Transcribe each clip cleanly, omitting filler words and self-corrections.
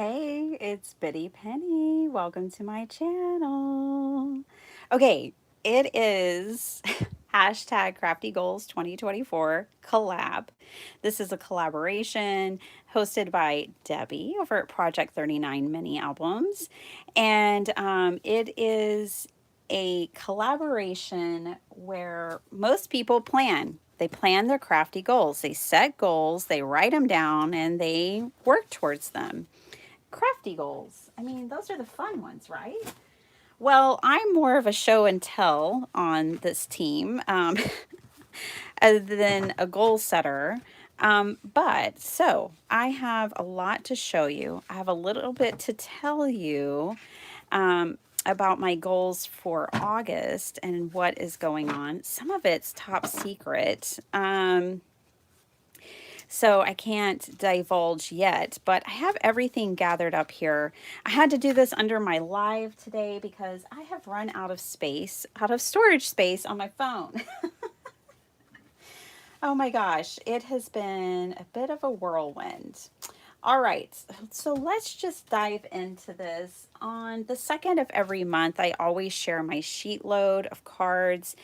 Hey, it's Bitty Penny. Welcome to my channel. Okay, it is hashtag Crafty Goals 2024 collab. This is a collaboration hosted by Debbie over at Project 39 Mini Albums. And it is a collaboration where most people plan. They plan their crafty goals. They set goals, they write them down, and they work towards them. Crafty goals. I mean, those are the fun ones, right? Well, I'm more of a show and tell on this team than a goal setter. But I have a lot to show you. I have a little bit to tell you about my goals for August and what is going on. Some of it's top secret. So I can't divulge yet, but I have everything gathered up here. I had to do this under my live today because I have run out of space, out of storage space on my phone. Oh my gosh, it has been a bit of a whirlwind. All right, so let's just dive into this. On the second of every month, I always share my sheet load of cards,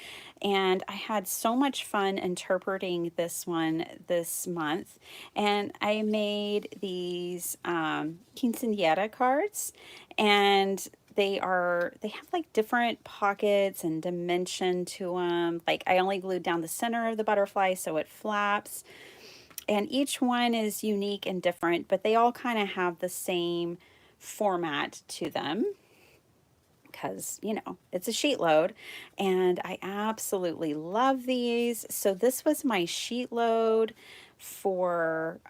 and I had so much fun interpreting this one this month. And I made these quinceañera cards, and they have like different pockets and dimension to them. Like I only glued down the center of the butterfly so it flaps, and each one is unique and different, but they all kind of have the same format to them because, you know, it's a sheet load, and I absolutely love these. So this was my sheet load for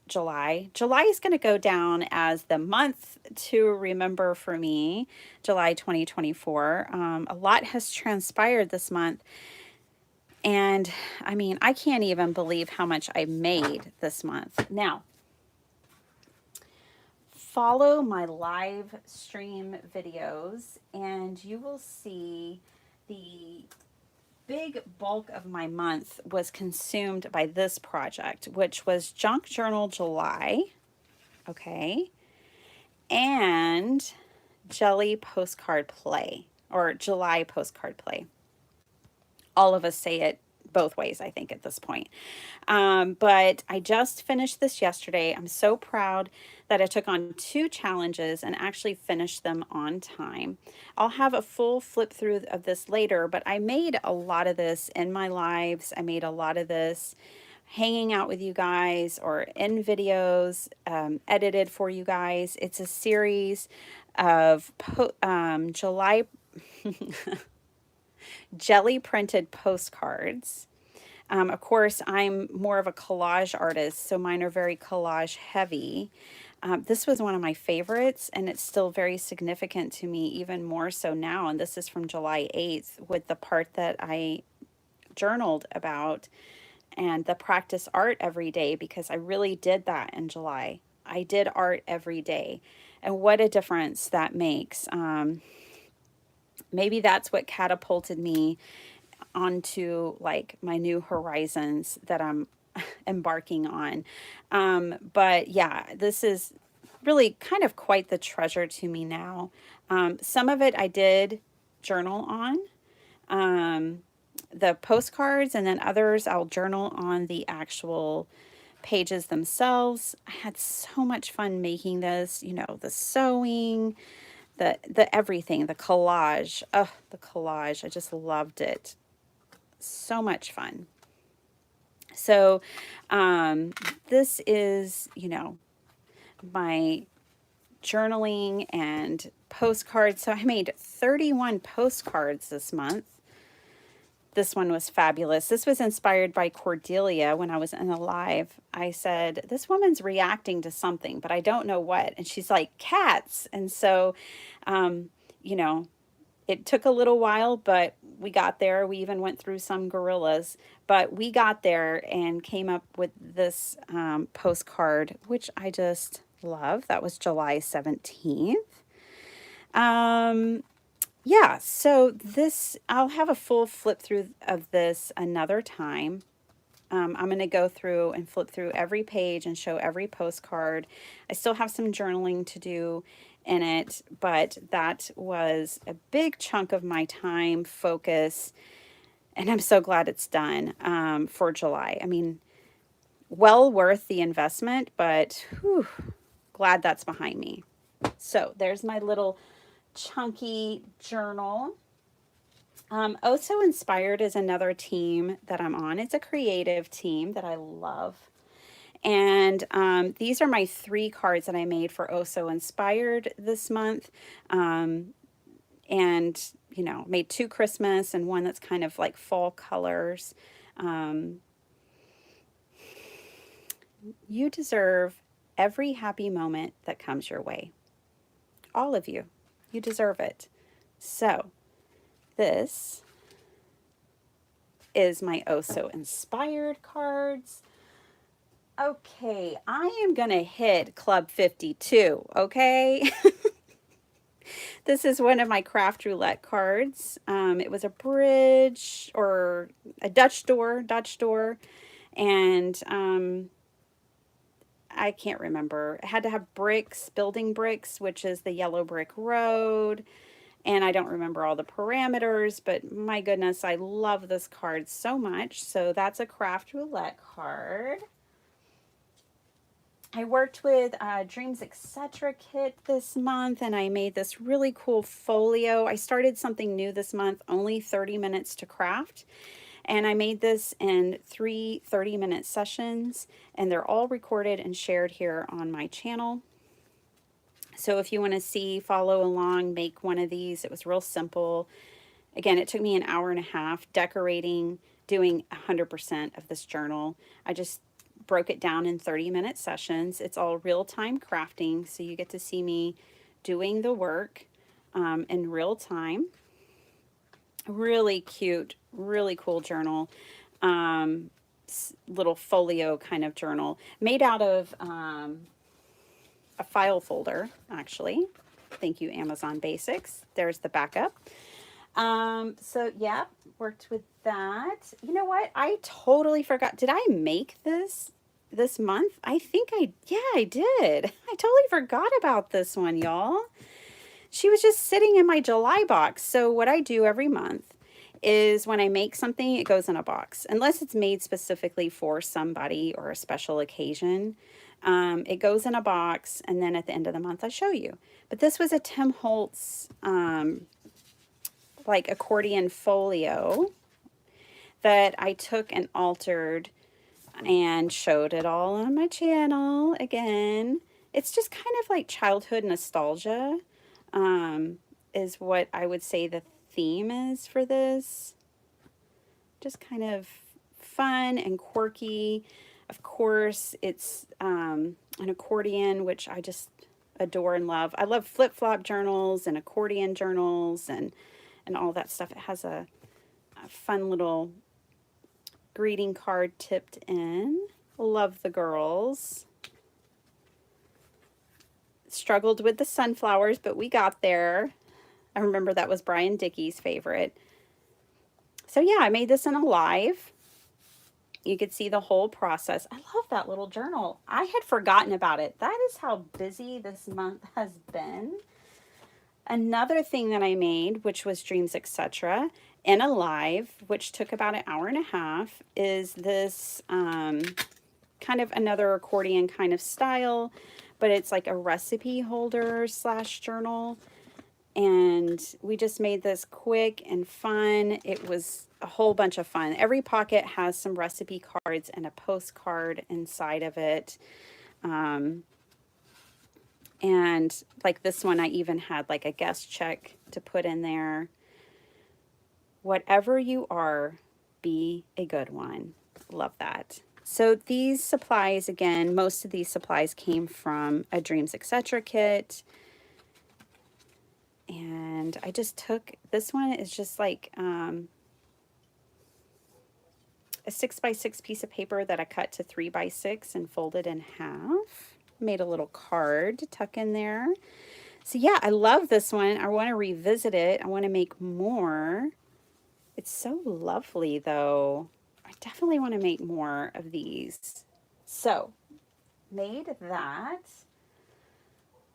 July. July is going to go down as the month to remember for me, July 2024. A lot has transpired this month. And I mean, I can't even believe how much I made this month. Now, follow my live stream videos and you will see the big bulk of my month was consumed by this project, which was Junk Journal July, okay, and Jelly Postcard Play, or July Postcard Play. All of us say it both ways, I think, at this point. But I just finished this yesterday. I'm so proud that I took on 2 challenges and actually finished them on time. I'll have a full flip through of this later, but I made a lot of this in my lives. I made a lot of this hanging out with you guys or in videos edited for you guys. It's a series of July jelly printed postcards. Of course, I'm more of a collage artist, so mine are very collage heavy. This was one of my favorites, and it's still very significant to me, even more so now. And this is from July 8th with the part that I journaled about and the practice art every day, because I really did that in July. I did art every day, and what a difference that makes. Maybe that's what catapulted me onto like my new horizons that I'm embarking on. But yeah, this is really kind of quite the treasure to me now. Some of it I did journal on, the postcards, and then others I'll journal on the actual pages themselves. I had so much fun making this, you know, the sewing, the everything, the collage. Oh, the collage. I just loved it. So much fun. So this is, you know, my journaling and postcards. So I made 31 postcards this month. This one was fabulous. This was inspired by Cordelia when I was in a live. I said, this woman's reacting to something, but I don't know what. And she's like, cats. And so, you know, it took a little while, but we got there. We even went through some gorillas, but we got there and came up with this postcard, which I just love. That was July 17th. Yeah, so this, I'll have a full flip through of this another time. I'm going to go through and flip through every page and show every postcard. I still have some journaling to do in it, but that was a big chunk of my time, focus, and I'm so glad it's done for July. I mean, well worth the investment, but whew, glad that's behind me. So there's my little chunky journal. Oh So Inspired is another team that I'm on. It's a creative team that I love. And these are my 3 cards that I made for Oh So Inspired this month. And, you know, made 2 Christmas and one that's kind of like fall colors. Um, you deserve every happy moment that comes your way. All of you. You deserve it. So, this is my Oh So Inspired cards. Okay, I am going to hit Club 52, okay? This is one of my craft roulette cards. It was a bridge or a Dutch door, and I can't remember. It had to have bricks, building bricks, which is the yellow brick road. And I don't remember all the parameters, but my goodness, I love this card so much. So that's a craft roulette card. I worked with Dreams Etc. kit this month, and I made this really cool folio. I started something new this month, only 30 minutes to craft. And I made this in 3 30-minute sessions, and they're all recorded and shared here on my channel. So if you want to see, follow along, make one of these. It was real simple. Again, it took me an hour and a half decorating, doing 100% of this journal. I just broke it down in 30-minute sessions. It's all real-time crafting, so you get to see me doing the work in real time. Really cute, really cool journal. Little folio kind of journal made out of a file folder, actually. Thank you, Amazon Basics. There's the backup. So yeah, worked with that. You know what? I totally forgot. Did I make this month? I think I did. I totally forgot about this one, y'all. She was just sitting in my July box. So what I do every month is when I make something, it goes in a box. Unless it's made specifically for somebody or a special occasion. It goes in a box, and then at the end of the month, I show you. But this was a Tim Holtz like accordion folio that I took and altered and showed it all on my channel again. It's just kind of like childhood nostalgia is what I would say the theme is for this. Just kind of fun and quirky. Of course, it's an accordion, which I just adore and love. I love flip-flop journals and accordion journals and all that stuff. It has a fun little greeting card tipped in. Love the girls. Struggled with the sunflowers, but we got there. I remember that was Brian Dickey's favorite. So yeah, I made this in a live. You could see the whole process. I love that little journal. I had forgotten about it. That is how busy this month has been. Another thing that I made, which was Dreams Etc. in a live, which took about an hour and a half, is this kind of another accordion kind of style, but it's like a recipe holder / journal. And we just made this quick and fun. It was a whole bunch of fun. Every pocket has some recipe cards and a postcard inside of it. And like this one, I even had like a guest check to put in there. Whatever you are, be a good one. Love that. So these supplies, again, most of these supplies came from a Dreams Etc. kit. And I just took, this one is just like a 6x6 piece of paper that I cut to 3x6 and folded in half. Made a little card to tuck in there. So yeah, I love this one. I want to revisit it. I want to make more. It's so lovely though. I I definitely want to make more of these. So, made that.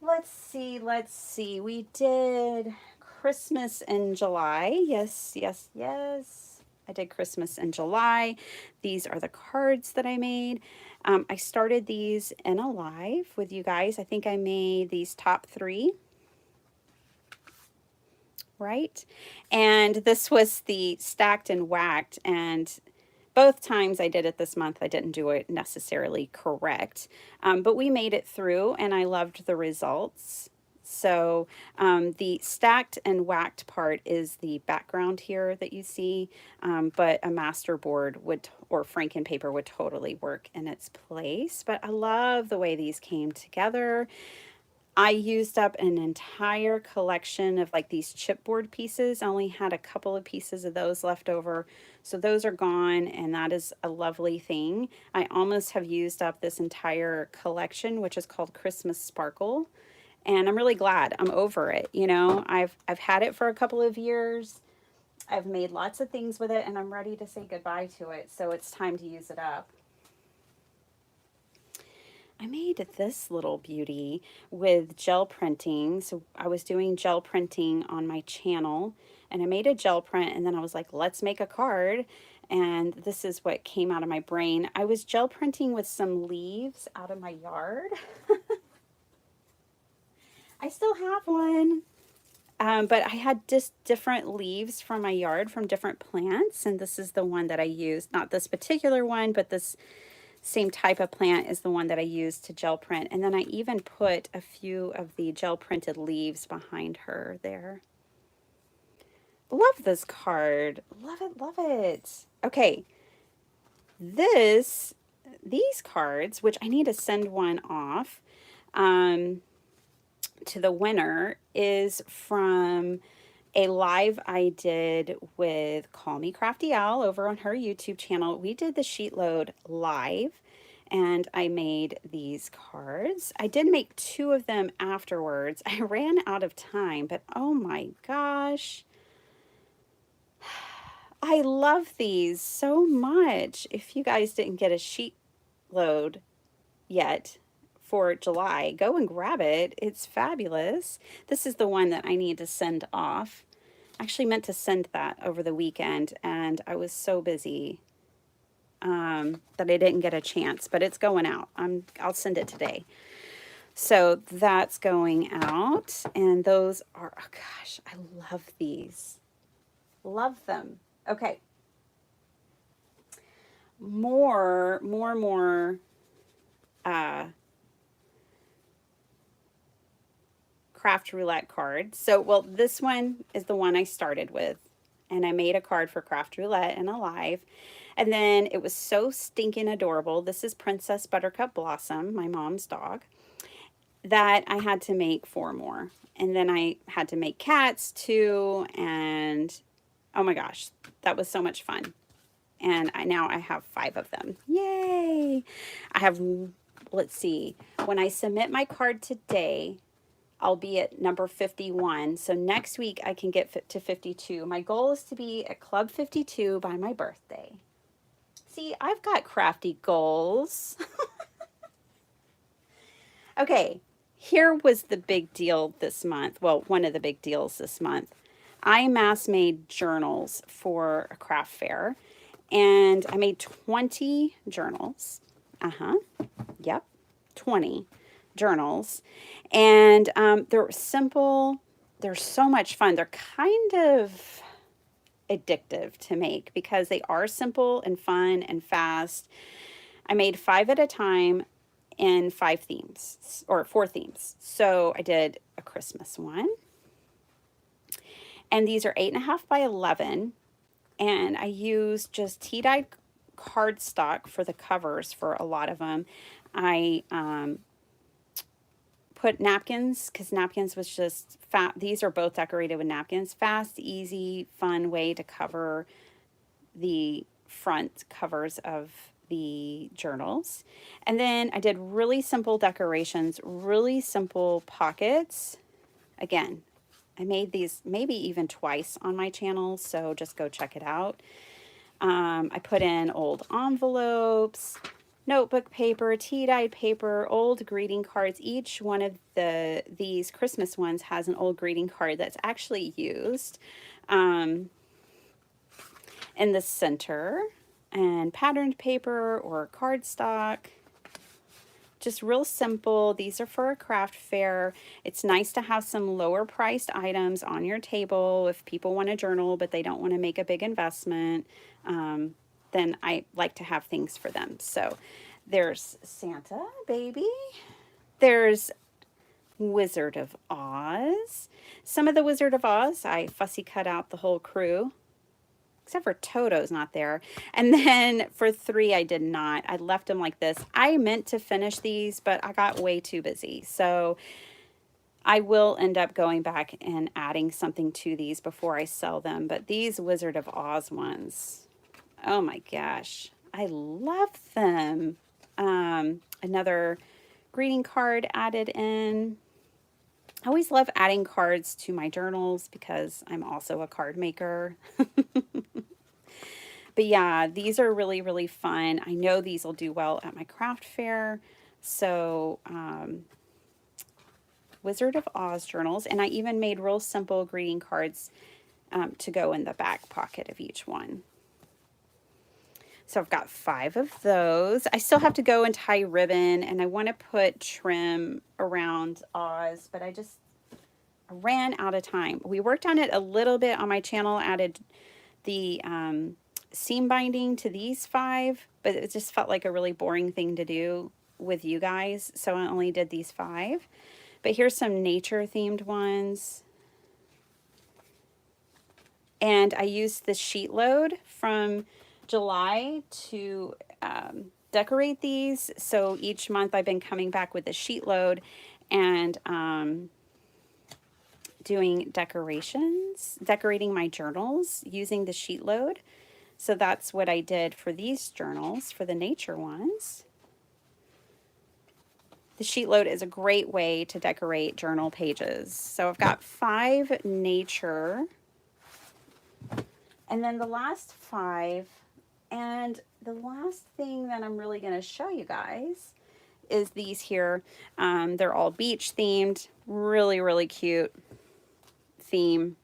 Let's see, let's see. We did Christmas in July. Yes, yes, yes. I did Christmas in July. These are the cards that I made. I started these in a live with you guys. I think I made these top 3, right? And this was the stacked and whacked, and both times I did it this month, I didn't do it necessarily correct, but we made it through and I loved the results. So the stacked and whacked part is the background here that you see, but a master board would, or Franken paper would totally work in its place. But I love the way these came together. I used up an entire collection of like these chipboard pieces. I only had a couple of pieces of those left over. So those are gone, and that is a lovely thing. I almost have used up this entire collection, which is called Christmas Sparkle. And I'm really glad I'm over it. You know, I've had it for a couple of years. I've made lots of things with it, and I'm ready to say goodbye to it. So it's time to use it up. I made this little beauty with gel printing. So I was doing gel printing on my channel, and I made a gel print, and then I was like, let's make a card. And this is what came out of my brain. I was gel printing with some leaves out of my yard. I still have one. But I had just different leaves from my yard from different plants. And this is the one that I used. Not this particular one, but this same type of plant is the one that I used to gel print. And then I even put a few of the gel printed leaves behind her there. Love this card. Love it, love it. Okay, these cards, which I need to send one off to the winner, is from a live I did with Call Me Crafty Owl over on her YouTube channel. We did the sheet load live, and I made these cards. I did make 2 of them afterwards. I ran out of time, but oh my gosh. I love these so much. If you guys didn't get a sheet load yet for July, go and grab it. It's fabulous. This is the one that I need to send off. I actually meant to send that over the weekend, and I was so busy that I didn't get a chance, but it's going out. I'll send it today. So that's going out, and those are, oh gosh, I love these. Love them. Okay. More craft roulette cards. So, well, this one is the one I started with, and I made a card for craft roulette and a live. And then it was so stinking adorable. This is Princess Buttercup Blossom, my mom's dog, that I had to make 4 more. And then I had to make cats too. And oh my gosh, that was so much fun. And now I have 5 of them. Yay! I have, let's see, when I submit my card today, I'll be at number 51. So next week I can get to 52. My goal is to be at Club 52 by my birthday. See, I've got crafty goals. Okay, here was the big deal this month. Well, one of the big deals this month. I mass made journals for a craft fair, and I made 20 journals. Yep, 20 journals. And they're simple. They're so much fun. They're kind of addictive to make because they are simple and fun and fast. I made 5 at a time in 5 themes, or 4 themes. So I did a Christmas one. And these are 8.5 by 11. And I used just tea-dyed cardstock for the covers for a lot of them. I put napkins, because napkins was just fat. These are both decorated with napkins. Fast, easy, fun way to cover the front covers of the journals. And then I did really simple decorations, really simple pockets. Again, I made these maybe even twice on my channel, so just go check it out. I put in old envelopes, notebook paper, tea-dyed paper, old greeting cards. Each one of these Christmas ones has an old greeting card that's actually used in the center, and patterned paper or cardstock. Just real simple. These are for a craft fair. It's nice to have some lower priced items on your table if people want to journal but they don't want to make a big investment. Then I like to have things for them. So there's Santa baby. There's Wizard of Oz. Some of the Wizard of Oz, I fussy cut out the whole crew, except for Toto's not there. And then for 3, I did not. I left them like this. I meant to finish these, but I got way too busy. So I will end up going back and adding something to these before I sell them. But these Wizard of Oz ones, oh my gosh, I love them. Another greeting card added in. I always love adding cards to my journals because I'm also a card maker. But yeah, these are really, really fun. I know these will do well at my craft fair. So, Wizard of Oz journals. And I even made real simple greeting cards to go in the back pocket of each one. So I've got 5 of those. I still have to go and tie ribbon, and I want to put trim around Oz, but I ran out of time. We worked on it a little bit on my channel, added the seam binding to these 5, but it just felt like a really boring thing to do with you guys, so I only did these 5. But here's some nature themed ones. And I used the sheet load from July to decorate these. So each month I've been coming back with a sheet load and doing decorations, decorating my journals using the sheet load. So that's what I did for these journals, for the nature ones. The sheet load is a great way to decorate journal pages. So I've got 5 nature. And then the last 5, and the last thing that I'm really going to show you guys is these here. They're all beach themed, really, really cute theme.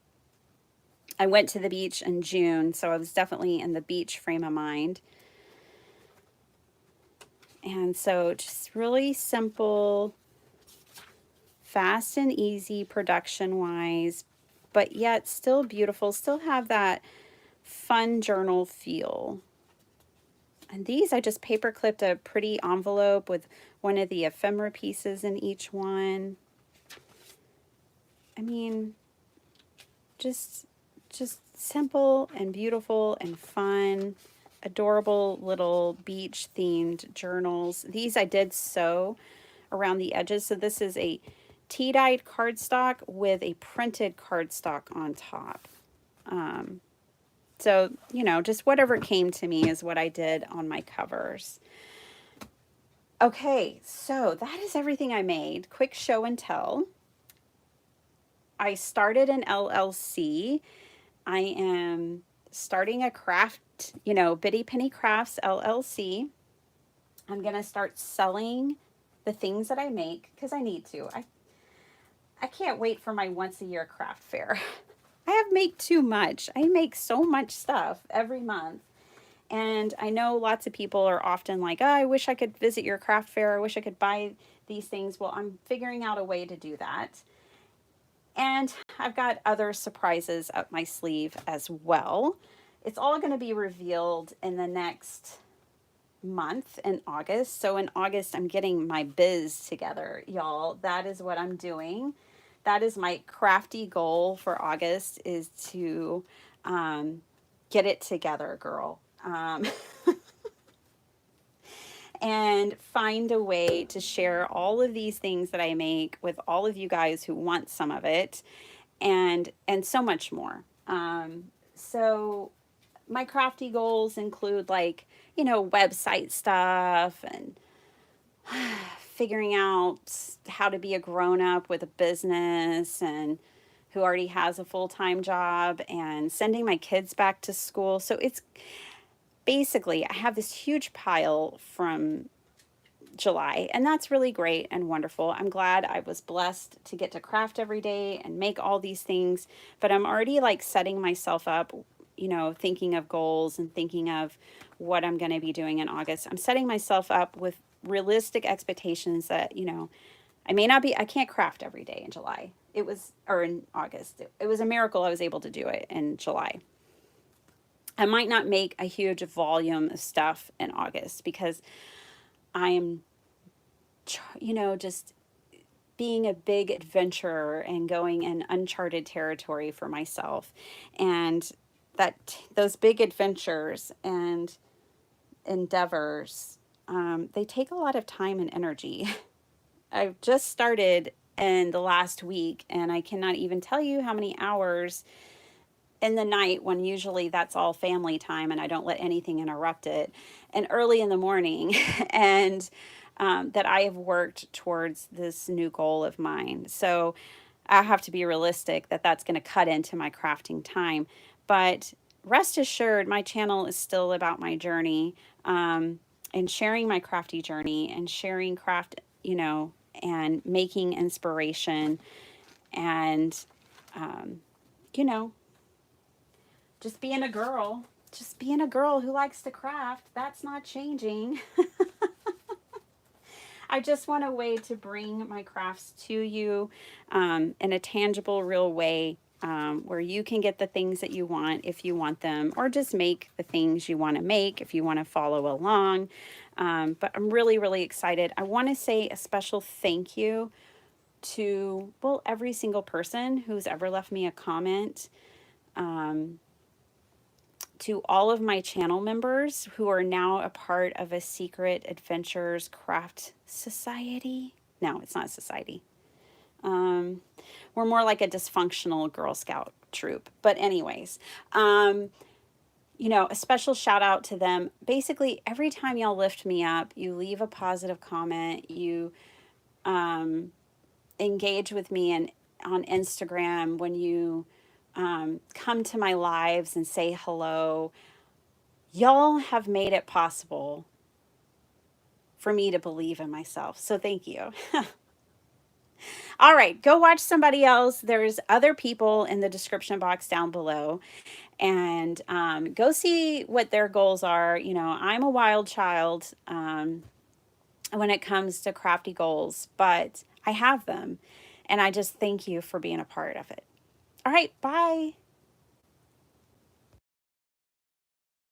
I went to the beach in June, so I was definitely in the beach frame of mind. And so just really simple, fast and easy production-wise, but yet still beautiful, still have that fun journal feel. And these I just paper clipped a pretty envelope with one of the ephemera pieces in each one. I mean, just simple and beautiful and fun, adorable little beach themed journals. These I did sew around the edges. So this is a tea-dyed cardstock with a printed cardstock on top. So, you know, just whatever came to me is what I did on my covers. Okay, so that is everything I made. Quick show and tell. I started an LLC. I am starting a craft, you know, Bitty Penny Crafts LLC. I'm going to start selling the things that I make because I need to. I can't wait for my once a year craft fair. I make too much. I make so much stuff every month. And I know lots of people are often like, oh, I wish I could visit your craft fair. I wish I could buy these things. Well, I'm figuring out a way to do that. And I've got other surprises up my sleeve as well. It's all going to be revealed in the next month in August. So in August, I'm getting my biz together, y'all. That is what I'm doing. That is my crafty goal for August, is to get it together, girl. And find a way to share all of these things that I make with all of you guys who want some of it, and so much more. So my crafty goals include, like, you know, website stuff and figuring out how to be a grown-up with a business and who already has a full-time job, and sending my kids back to school. So basically I have this huge pile from July, and that's really great and wonderful. I'm glad I was blessed to get to craft every day and make all these things, but I'm already like setting myself up, you know, thinking of goals and thinking of what I'm going to be doing in August. I'm setting myself up with realistic expectations that, you know, I can't craft every day in July. Or in August. It was a miracle I was able to do it in July. I might not make a huge volume of stuff in August because I am, you know, just being a big adventurer and going in uncharted territory for myself. And those big adventures and endeavors, they take a lot of time and energy. I've just started in the last week, and I cannot even tell you how many hours in the night, when usually that's all family time and I don't let anything interrupt it, and early in the morning, and that I have worked towards this new goal of mine. So I have to be realistic that that's going to cut into my crafting time. But rest assured, my channel is still about my journey, and sharing my crafty journey and sharing craft, you know, and making inspiration and, you know, just being a girl who likes to craft. That's not changing. I just want a way to bring my crafts to you, in a tangible, real way, where you can get the things that you want if you want them, or just make the things you want to make if you want to follow along. But I'm really, really excited. I want to say a special thank you to, well, every single person who's ever left me a comment. Um, to all of my channel members who are now a part of a Secret Adventures Craft Society. No, it's not a society. Um, we're more like a dysfunctional Girl Scout troop. But anyways, you know, a special shout out to them. Basically, every time y'all lift me up, you leave a positive comment, you engage with me and on Instagram, when you come to my lives and say hello. Y'all have made it possible for me to believe in myself. So thank you. All right, go watch somebody else. There's other people in the description box down below, and go see what their goals are. You know, I'm a wild child, when it comes to crafty goals, but I have them, and I just thank you for being a part of it. All right, bye.